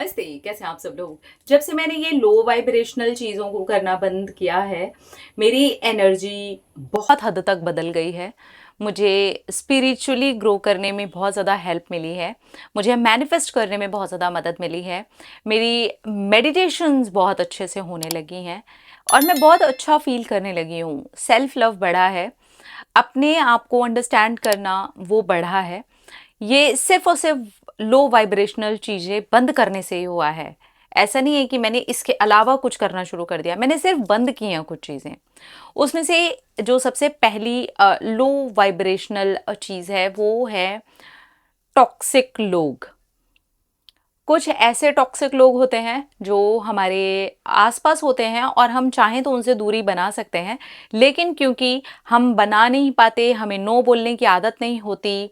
नमस्ते, कैसे हैं आप सब लोग। जब से मैंने ये लो वाइब्रेशनल चीज़ों को करना बंद किया है, मेरी एनर्जी बहुत हद तक बदल गई है। मुझे स्पिरिचुअली ग्रो करने में बहुत ज़्यादा हेल्प मिली है। मुझे मैनिफेस्ट करने में बहुत ज़्यादा मदद मिली है। मेरी मेडिटेशंस बहुत अच्छे से होने लगी हैं और मैं बहुत अच्छा फील करने लगी हूँ। सेल्फ लव बढ़ा है, अपने आप को अंडरस्टैंड करना वो बढ़ा है। ये सिर्फ़ और सिर्फ़ लो वाइब्रेशनल चीज़ें बंद करने से ही हुआ है। ऐसा नहीं है कि मैंने इसके अलावा कुछ करना शुरू कर दिया, मैंने सिर्फ़ बंद की हैं कुछ चीज़ें। उसमें से जो सबसे पहली लो वाइब्रेशनल चीज़ है वो है टॉक्सिक लोग। कुछ ऐसे टॉक्सिक लोग होते हैं जो हमारे आसपास होते हैं और हम चाहें तो उनसे दूरी बना सकते हैं, लेकिन क्योंकि हम बना नहीं पाते, हमें नो बोलने की आदत नहीं होती,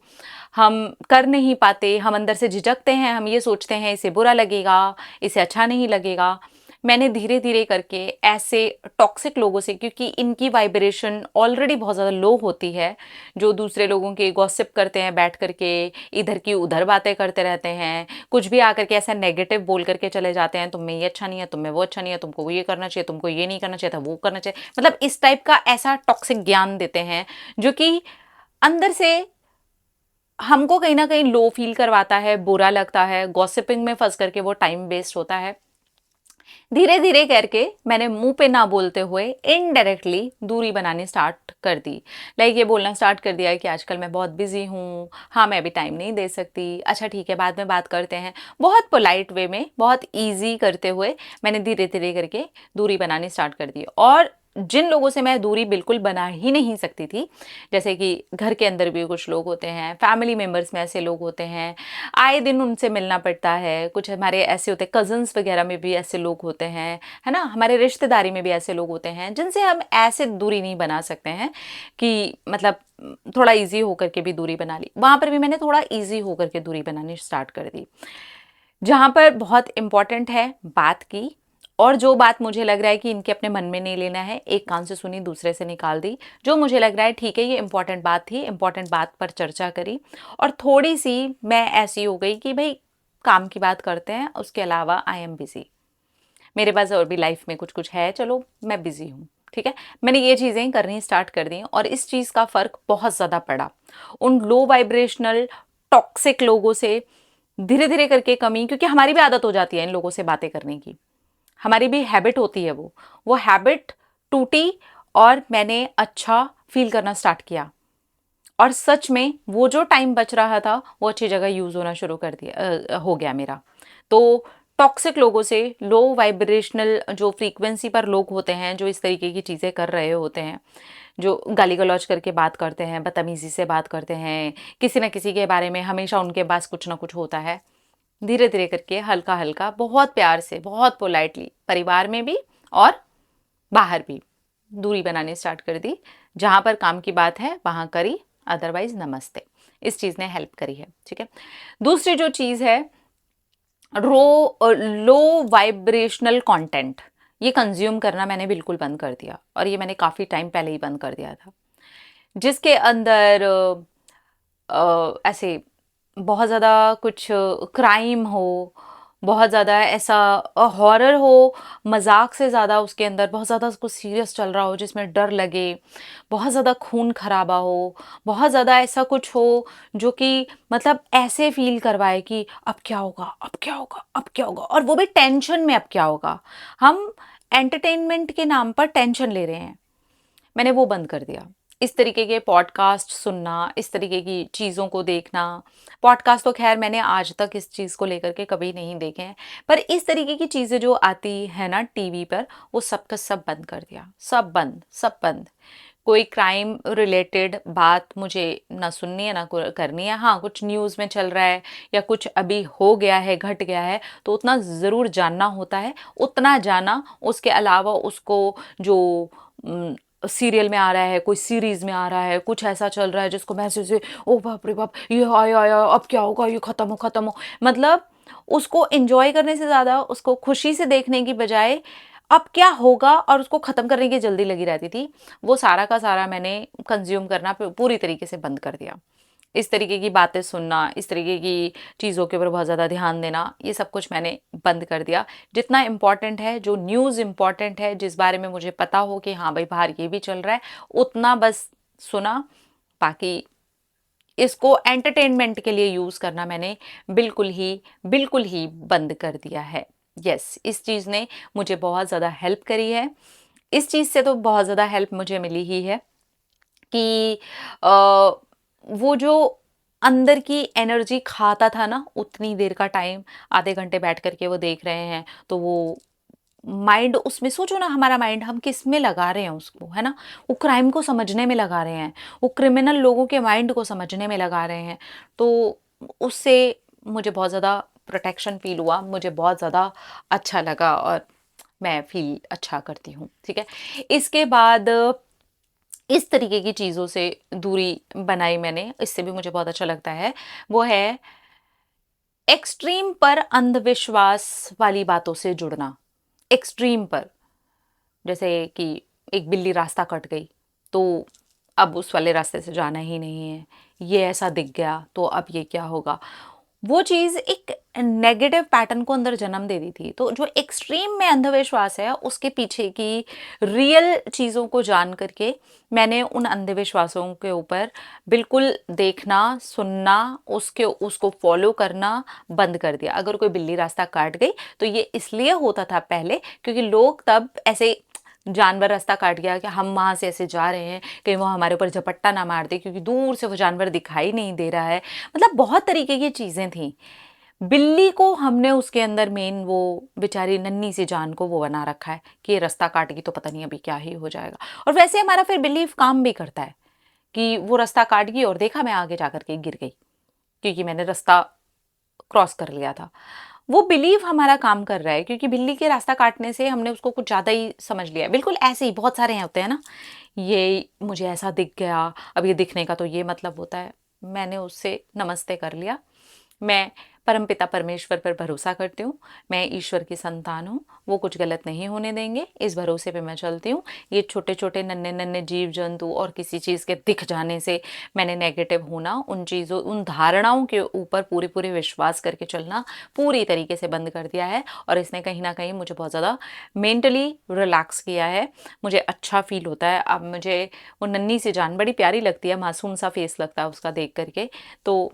हम कर नहीं पाते, हम अंदर से झिझकते हैं, हम ये सोचते हैं इसे बुरा लगेगा, इसे अच्छा नहीं लगेगा। मैंने धीरे धीरे करके ऐसे टॉक्सिक लोगों से, क्योंकि इनकी वाइब्रेशन ऑलरेडी बहुत ज़्यादा लो होती है, जो दूसरे लोगों के गॉसिप करते हैं बैठ करके, इधर की उधर बातें करते रहते हैं, कुछ भी आकर के ऐसा नेगेटिव बोल करके चले जाते हैं, तुम में ये अच्छा नहीं है, तुम में वो अच्छा नहीं है, तुमको ये करना चाहिए, तुमको ये नहीं करना चाहिए था, वो करना चाहिए, मतलब इस टाइप का ऐसा टॉक्सिक ज्ञान देते हैं जो कि अंदर से हमको कहीं ना कहीं लो फील करवाता है, बुरा लगता है। गॉसिपिंग में फंस करके वो टाइम वेस्ट होता है। धीरे धीरे करके मैंने मुंह पे ना बोलते हुए इनडायरेक्टली दूरी बनानी स्टार्ट कर दी। लाइक ये बोलना स्टार्ट कर दिया है कि आजकल मैं बहुत बिजी हूँ, हाँ मैं अभी टाइम नहीं दे सकती, अच्छा ठीक है बाद में बात करते हैं। बहुत पोलाइट वे में, बहुत इजी करते हुए मैंने धीरे धीरे करके दूरी बनानी स्टार्ट कर दी। और जिन लोगों से मैं दूरी बिल्कुल बना ही नहीं सकती थी, जैसे कि घर के अंदर भी कुछ लोग होते हैं, फैमिली मेम्बर्स में ऐसे लोग होते हैं, आए दिन उनसे मिलना पड़ता है, कुछ हमारे ऐसे होते हैं, कज़न्स वगैरह में भी ऐसे लोग होते हैं, है ना, हमारे रिश्तेदारी में भी ऐसे लोग होते हैं जिनसे हम ऐसे दूरी नहीं बना सकते हैं कि मतलब थोड़ा इजी होकर के भी दूरी बना ली। वहाँ पर भी मैंने थोड़ा इजी होकर के दूरी बनानी स्टार्ट कर दी। जहाँ पर बहुत इम्पॉर्टेंट है बात की, और जो बात मुझे लग रहा है कि इनके अपने मन में नहीं लेना है, एक कान से सुनी दूसरे से निकाल दी। जो मुझे लग रहा है ठीक है ये इंपॉर्टेंट बात थी, इंपॉर्टेंट बात पर चर्चा करी, और थोड़ी सी मैं ऐसी हो गई कि भाई काम की बात करते हैं, उसके अलावा आई एम बिजी, मेरे पास और भी लाइफ में कुछ कुछ है, चलो मैं बिजी हूँ, ठीक है। मैंने ये चीज़ें करनी स्टार्ट कर दी और इस चीज़ का फ़र्क बहुत ज़्यादा पड़ा। उन लो वाइब्रेशनल टॉक्सिक लोगों से धीरे धीरे करके कमी, क्योंकि हमारी भी आदत हो जाती है इन लोगों से बातें करने की, हमारी भी हैबिट होती है, वो हैबिट टूटी और मैंने अच्छा फील करना स्टार्ट किया। और सच में वो जो टाइम बच रहा था वो अच्छी जगह यूज़ होना शुरू कर दिया, हो गया मेरा। तो टॉक्सिक लोगों से, लो वाइब्रेशनल जो फ्रीक्वेंसी पर लोग होते हैं जो इस तरीके की चीज़ें कर रहे होते हैं, जो गाली गलौज करके बात करते हैं, बदतमीज़ी से बात करते हैं, किसी न किसी के बारे में हमेशा उनके पास कुछ ना कुछ होता है, धीरे धीरे करके हल्का हल्का बहुत प्यार से, बहुत पोलाइटली, परिवार में भी और बाहर भी दूरी बनानी स्टार्ट कर दी। जहाँ पर काम की बात है वहाँ करी, अदरवाइज नमस्ते। इस चीज़ ने हेल्प करी है, ठीक है। दूसरी जो चीज़ है, लो वाइब्रेशनल कंटेंट, ये कंज्यूम करना मैंने बिल्कुल बंद कर दिया, और ये मैंने काफ़ी टाइम पहले ही बंद कर दिया था। जिसके अंदर ऐसे बहुत ज़्यादा कुछ क्राइम हो, बहुत ज़्यादा ऐसा हॉरर हो, मजाक से ज़्यादा उसके अंदर बहुत ज़्यादा कुछ सीरियस चल रहा हो जिसमें डर लगे, बहुत ज़्यादा खून खराबा हो, बहुत ज़्यादा ऐसा कुछ हो जो कि मतलब ऐसे फील करवाए कि अब क्या होगा, अब क्या होगा, अब क्या होगा, और वो भी टेंशन में, अब क्या होगा। हम एंटरटेनमेंट के नाम पर टेंशन ले रहे हैं। मैंने वो बंद कर दिया। इस तरीके के पॉडकास्ट सुनना, इस तरीके की चीज़ों को देखना, पॉडकास्ट तो ख़ैर मैंने आज तक इस चीज़ को लेकर के कभी नहीं देखे हैं, पर इस तरीके की चीज़ें जो आती है ना टीवी पर, वो सब का सब बंद कर दिया। सब बंद, सब बंद। कोई क्राइम रिलेटेड बात मुझे ना सुननी है, ना करनी है। हाँ, कुछ न्यूज़ में चल रहा है या कुछ अभी हो गया है, घट गया है, तो उतना ज़रूर जानना होता है, उतना जाना। उसके अलावा उसको जो सीरियल में आ रहा है, कोई सीरीज में आ रहा है, कुछ ऐसा चल रहा है जिसको मैसेज से ओ बाप रे बाप, ये आया आया, अब क्या होगा, ये खत्म हो, खत्म हो, मतलब उसको एंजॉय करने से ज़्यादा, उसको खुशी से देखने की बजाय अब क्या होगा और उसको ख़त्म करने की जल्दी लगी रहती थी। वो सारा का सारा मैंने कंज्यूम करना पूरी तरीके से बंद कर दिया। इस तरीके की बातें सुनना, इस तरीके की चीज़ों के ऊपर बहुत ज़्यादा ध्यान देना, ये सब कुछ मैंने बंद कर दिया। जितना इम्पोर्टेंट है, जो न्यूज़ इम्पोर्टेंट है, जिस बारे में मुझे पता हो कि हाँ भाई बाहर ये भी चल रहा है, उतना बस सुना। बाकी इसको एंटरटेनमेंट के लिए यूज़ करना मैंने बिल्कुल ही बंद कर दिया है। यस, इस चीज़ ने मुझे बहुत ज़्यादा हेल्प करी है। इस चीज़ से तो बहुत ज़्यादा हेल्प मुझे मिली ही है कि वो जो अंदर की एनर्जी खाता था ना, उतनी देर का टाइम आधे घंटे बैठ कर के वो देख रहे हैं, तो वो माइंड उसमें सोचो ना, हमारा माइंड हम किस में लगा रहे हैं उसको, है ना? वो क्राइम को समझने में लगा रहे हैं, वो क्रिमिनल लोगों के माइंड को समझने में लगा रहे हैं। तो उससे मुझे बहुत ज़्यादा प्रोटेक्शन फील हुआ, मुझे बहुत ज़्यादा अच्छा लगा और मैं फील अच्छा करती हूँ, ठीक है? इसके बाद इस तरीके की चीज़ों से दूरी बनाई मैंने, इससे भी मुझे बहुत अच्छा लगता है। वो है एक्सट्रीम पर अंधविश्वास वाली बातों से जुड़ना। एक्सट्रीम पर, जैसे कि एक बिल्ली रास्ता कट गई, तो अब उस वाले रास्ते से जाना ही नहीं है, ये ऐसा दिख गया तो अब ये क्या होगा। वो चीज़ एक नेगेटिव पैटर्न को अंदर जन्म दे दी थी। तो जो एक्सट्रीम में अंधविश्वास है, उसके पीछे की रियल चीज़ों को जान करके मैंने उन अंधविश्वासों के ऊपर बिल्कुल देखना, सुनना, उसको फॉलो करना बंद कर दिया। अगर कोई बिल्ली रास्ता काट गई तो ये इसलिए होता था पहले, क्योंकि लोग तब ऐसे, जानवर रास्ता काट गया कि हम वहां से ऐसे जा रहे हैं, कहीं वो हमारे ऊपर झपट्टा ना मार दे, क्योंकि दूर से वो जानवर दिखाई नहीं दे रहा है। मतलब बहुत तरीके की चीजें थी। बिल्ली को हमने उसके अंदर मेन वो बेचारी नन्ही सी जान को वो बना रखा है कि ये रास्ता काटेगी तो पता नहीं अभी क्या ही हो जाएगा। और वैसे हमारा फिर बिलीफ काम भी करता है कि वो रास्ता काट गई और देखा मैं आगे जाकर के गिर गई, क्योंकि मैंने रास्ता क्रॉस कर लिया था। वो बिलीव हमारा काम कर रहा है, क्योंकि बिल्ली के रास्ता काटने से हमने उसको कुछ ज़्यादा ही समझ लिया है। बिल्कुल ऐसे ही बहुत सारे होते हैं ना, ये मुझे ऐसा दिख गया, अब ये दिखने का तो ये मतलब होता है। मैंने उससे नमस्ते कर लिया। मैं परमपिता परमेश्वर पर भरोसा करती हूँ, मैं ईश्वर की संतान हूँ, वो कुछ गलत नहीं होने देंगे, इस भरोसे पे मैं चलती हूँ। ये छोटे छोटे नन्हे नन्हे जीव जंतु और किसी चीज़ के दिख जाने से मैंने नेगेटिव होना, उन चीज़ों, उन धारणाओं के ऊपर पूरे पूरे विश्वास करके चलना पूरी तरीके से बंद कर दिया है। और इसने कहीं ना कहीं मुझे बहुत ज़्यादा मेंटली रिलैक्स किया है, मुझे अच्छा फील होता है। अब मुझे वो नन्ही सी जान बड़ी प्यारी लगती है, मासूम सा फेस लगता है उसका देख करके। तो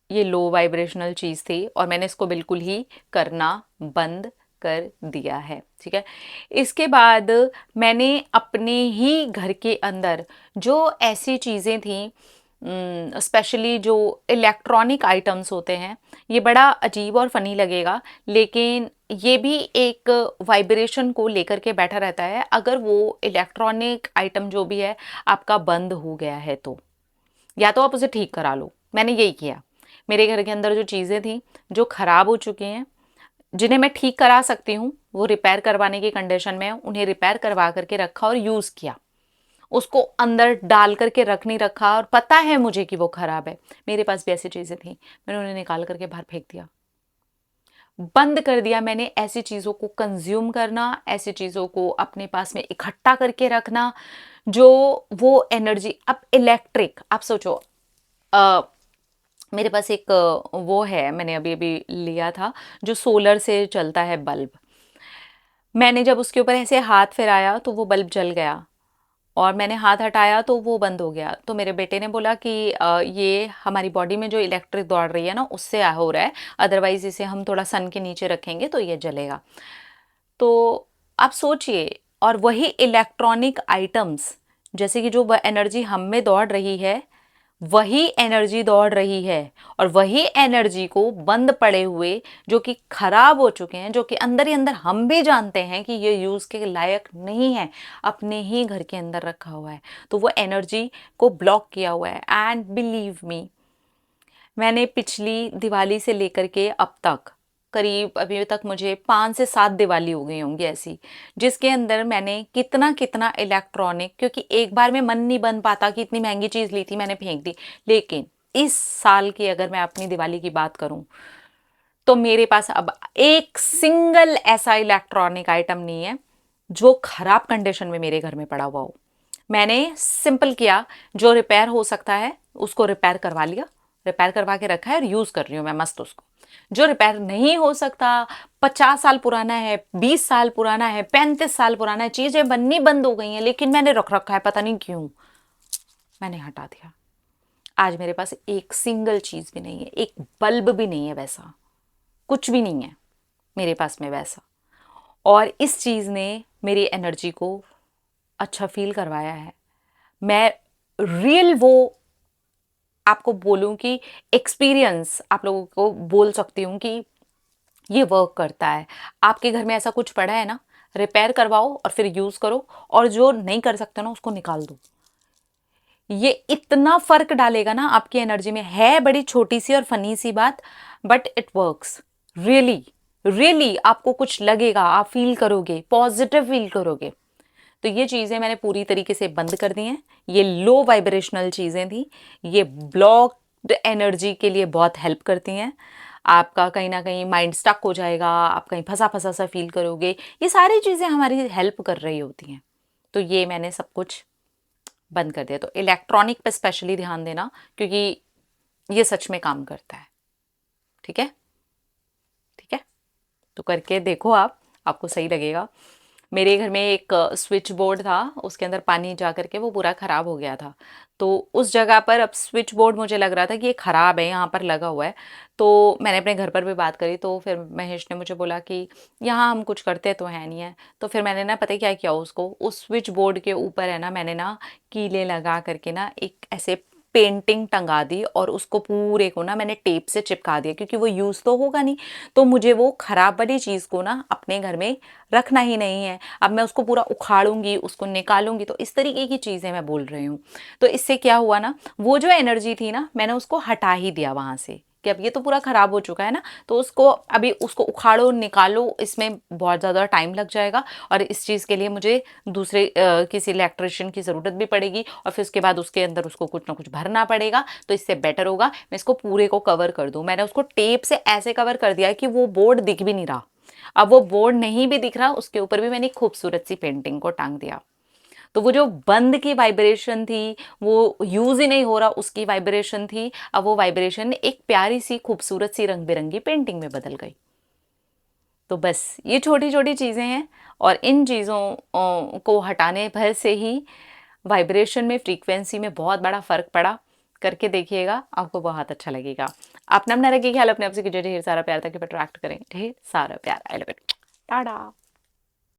ये लो वाइब्रेशनल चीज़ थी और मैंने इसको बिल्कुल ही करना बंद कर दिया है, ठीक है। इसके बाद मैंने अपने ही घर के अंदर जो ऐसी चीज़ें थी, स्पेशली जो इलेक्ट्रॉनिक आइटम्स होते हैं, ये बड़ा अजीब और फनी लगेगा, लेकिन ये भी एक वाइब्रेशन को लेकर के बैठा रहता है। अगर वो इलेक्ट्रॉनिक आइटम जो भी है आपका बंद हो गया है, तो या तो आप उसे ठीक करा लो। मैंने यही किया। मेरे घर के अंदर जो चीज़ें थी, जो खराब हो चुकी हैं, जिन्हें मैं ठीक करा सकती हूँ, वो रिपेयर करवाने की कंडीशन में, उन्हें रिपेयर करवा करके रखा और यूज़ किया। उसको अंदर डाल करके रख नहीं रखा, और पता है मुझे कि वो खराब है। मेरे पास भी ऐसी चीज़ें थी, मैंने उन्हें निकाल करके बाहर फेंक दिया। बंद कर दिया मैंने ऐसी चीज़ों को कंज्यूम करना, ऐसी चीज़ों को अपने पास में इकट्ठा करके रखना, जो वो एनर्जी। अब इलेक्ट्रिक, आप सोचो, मेरे पास एक वो है, मैंने अभी अभी लिया था, जो सोलर से चलता है बल्ब। मैंने जब उसके ऊपर ऐसे हाथ फिराया तो वो बल्ब जल गया, और मैंने हाथ हटाया तो वो बंद हो गया। तो मेरे बेटे ने बोला कि ये हमारी बॉडी में जो इलेक्ट्रिक दौड़ रही है ना, उससे हो रहा है, अदरवाइज इसे हम थोड़ा सन के नीचे रखेंगे तो ये जलेगा। तो आप सोचिए, और वही इलेक्ट्रॉनिक आइटम्स, जैसे कि जो एनर्जी हम में दौड़ रही है, वही एनर्जी दौड़ रही है, और वही एनर्जी को बंद पड़े हुए, जो कि खराब हो चुके हैं, जो कि अंदर ही अंदर हम भी जानते हैं कि ये यूज के लायक नहीं है, अपने ही घर के अंदर रखा हुआ है। तो वो एनर्जी को ब्लॉक किया हुआ है। एंड बिलीव मी, मैंने पिछली दिवाली से लेकर के अब तक करीब अभी तक मुझे 5 से 7 दिवाली हो गई होंगी ऐसी, जिसके अंदर मैंने कितना कितना इलेक्ट्रॉनिक, क्योंकि एक बार में मन नहीं बन पाता कि इतनी महंगी चीज़ ली थी मैंने फेंक दी। लेकिन इस साल की अगर मैं अपनी दिवाली की बात करूं, तो मेरे पास अब एक सिंगल ऐसा इलेक्ट्रॉनिक आइटम नहीं है जो खराब कंडीशन में मेरे घर में पड़ा हुआ हो। मैंने सिंपल किया, जो रिपेयर हो सकता है उसको रिपेयर करवा लिया, रिपेयर करवा के रखा है और यूज़ कर रही हूँ मैं मस्त उसको। जो रिपेयर नहीं हो सकता, 50 साल पुराना है, 20 साल पुराना है, 35 साल पुराना है, चीज़ें बननी बंद हो गई हैं, लेकिन मैंने रख रखा है, पता नहीं क्यों मैंने हटा दिया। आज मेरे पास एक सिंगल चीज़ भी नहीं है, एक बल्ब भी नहीं है वैसा, कुछ भी नहीं है मेरे पास में वैसा। और इस चीज़ ने मेरी एनर्जी को अच्छा फील करवाया है। मैं रियल वो आपको बोलूं कि एक्सपीरियंस आप लोगों को बोल सकती हूँ कि ये वर्क करता है। आपके घर में ऐसा कुछ पड़ा है ना, रिपेयर करवाओ और फिर यूज़ करो, और जो नहीं कर सकते ना उसको निकाल दो। ये इतना फर्क डालेगा ना आपकी एनर्जी में। है बड़ी छोटी सी और फनी सी बात, but it works really. Really आपको कुछ लगेगा, आप फील करोगे, पॉजिटिव फील करोगे। तो ये चीज़ें मैंने पूरी तरीके से बंद कर दी हैं। ये लो वाइब्रेशनल चीज़ें थी, ये ब्लॉक्ड एनर्जी के लिए बहुत हेल्प करती हैं। आपका कहीं ना कहीं माइंड स्टक हो जाएगा, आप कहीं फंसा फंसा सा फील करोगे, ये सारी चीज़ें हमारी हेल्प कर रही होती हैं। तो ये मैंने सब कुछ बंद कर दिया। तो इलेक्ट्रॉनिक पे स्पेशली ध्यान देना, क्योंकि ये सच में काम करता है। ठीक है, ठीक है, तो करके देखो आप, आपको सही लगेगा। मेरे घर में एक स्विच बोर्ड था, उसके अंदर पानी जा करके वो पूरा ख़राब हो गया था। तो उस जगह पर अब स्विच बोर्ड मुझे लग रहा था कि ये ख़राब है, यहाँ पर लगा हुआ है। तो मैंने अपने घर पर भी बात करी, तो फिर महेश ने मुझे बोला कि यहाँ हम कुछ करते तो है नहीं है। तो फिर मैंने ना पता है क्या किया, उसको उस स्विच बोर्ड के ऊपर है ना, मैंने ना कीले लगा करके ना एक ऐसे पेंटिंग टंगा दी, और उसको पूरे को ना मैंने टेप से चिपका दिया, क्योंकि वो यूज़ तो होगा नहीं। तो मुझे वो ख़राब वाली चीज़ को ना अपने घर में रखना ही नहीं है। अब मैं उसको पूरा उखाड़ूंगी, उसको निकालूंगी। तो इस तरीके की चीज़ें मैं बोल रही हूँ। तो इससे क्या हुआ ना, वो जो एनर्जी थी ना, मैंने उसको हटा ही दिया वहाँ से कि अब ये तो पूरा ख़राब हो चुका है ना, तो उसको अभी उसको उखाड़ो निकालो, इसमें बहुत ज़्यादा टाइम लग जाएगा, और इस चीज़ के लिए मुझे दूसरे किसी इलेक्ट्रिशियन की ज़रूरत भी पड़ेगी, और फिर उसके बाद उसके अंदर उसको कुछ ना कुछ भरना पड़ेगा। तो इससे बेटर होगा मैं इसको पूरे को कवर कर दूँ। मैंने उसको टेप से ऐसे कवर कर दिया कि वो बोर्ड दिख भी नहीं रहा। अब वो बोर्ड नहीं भी दिख रहा, उसके ऊपर भी मैंने एक खूबसूरत सी पेंटिंग को टांग दिया। तो वो जो बंद की वाइब्रेशन थी, वो यूज ही नहीं हो रहा उसकी वाइब्रेशन थी, अब वो वाइब्रेशन एक प्यारी सी खूबसूरत सी रंग बिरंगी पेंटिंग में बदल गई। तो बस ये छोटी छोटी चीज़ें हैं, और इन चीज़ों को हटाने भर से ही वाइब्रेशन में, फ्रीक्वेंसी में बहुत बड़ा फ़र्क पड़ा। करके देखिएगा, आपको बहुत अच्छा लगेगा। अपना अपना रखिए ख्याल, अपने आप से कीजिए ढेर सारा प्यार, ताकि अट्रैक्ट करें ढेर सारा प्यार। I love it. टाटा।